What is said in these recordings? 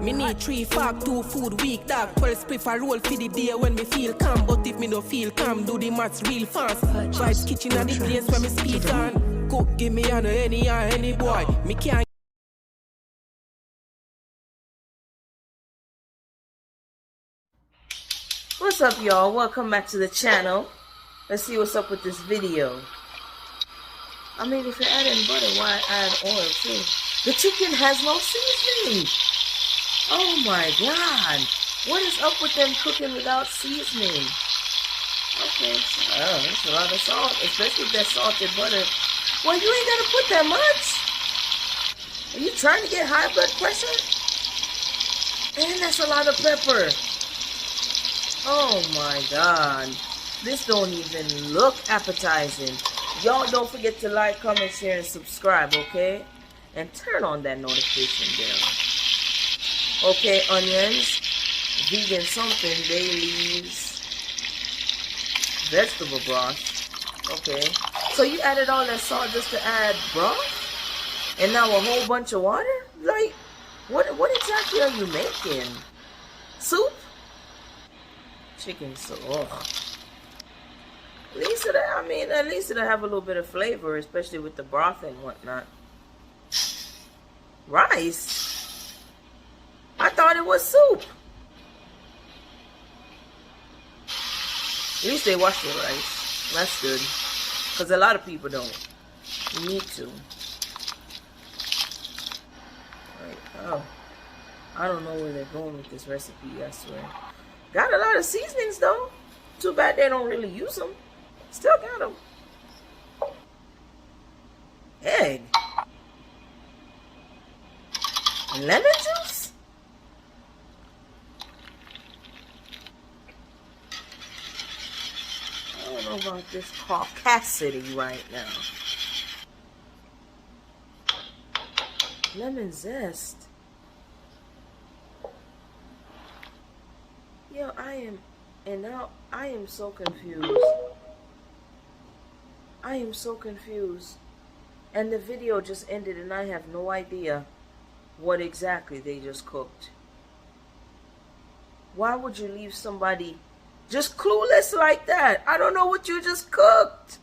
Me need 3 fork, 2 food week, dog. 12 spliff a roll for the day when me feel calm. But if me no feel calm, do the maths real fast. Vibes kitchen and the place where me speak on. Cook, give me on any boy. Me can't. What's up, y'all? Welcome back to the channel. Let's see what's up with this video. I mean, if you're adding butter, why add oil too? The chicken has no seasoning. Oh my god. What is up with them cooking without seasoning? Okay, so, that's a lot of salt, especially if that's salted butter. Well, you ain't gotta put that much. Are you trying to get high blood pressure? And that's a lot of pepper. Oh my god. This don't even look appetizing. Y'all don't forget to like, comment, share, and subscribe, okay? And turn on that notification bell. Okay, onions, vegan something, bay leaves, vegetable broth. Okay. So you added all that salt just to add broth? And now a whole bunch of water? Like, what exactly are you making? Soup? Chicken soup. Oh. At least it'll have a little bit of flavor, especially with the broth and whatnot. Rice? I thought it was soup. At least they wash their rice. That's good. Because a lot of people don't. You need to. Right. Oh. I don't know where they're going with this recipe, I swear. Got a lot of seasonings, though. Too bad they don't really use them. Still got them. Egg. Lemon juice? I don't know about this caucasity right now. Lemon zest. Yo, I am so confused. I am so confused. And the video just ended and I have no idea what exactly they just cooked. Why would you leave somebody just clueless like that? I don't know what you just cooked.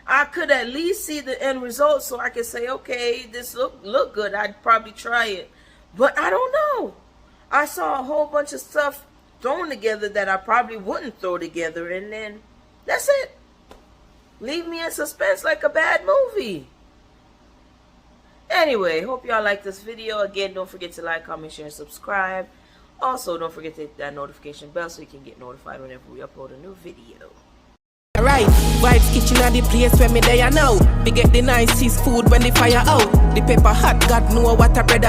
I could at least see the end result so I could say, okay, this look good. I'd probably try it. But I don't know. I saw a whole bunch of stuff thrown together that I probably wouldn't throw together, and then that's it. Leave me in suspense like a bad movie. Anyway, hope y'all like this video. Again, don't forget to like, comment, share, and subscribe. Also, don't forget to hit that notification bell so you can get notified whenever we upload a new video. Alright, Vibes Kitchen are the place where me there now. We get the nicest food when the fire out. The pepper hot, God know what a bread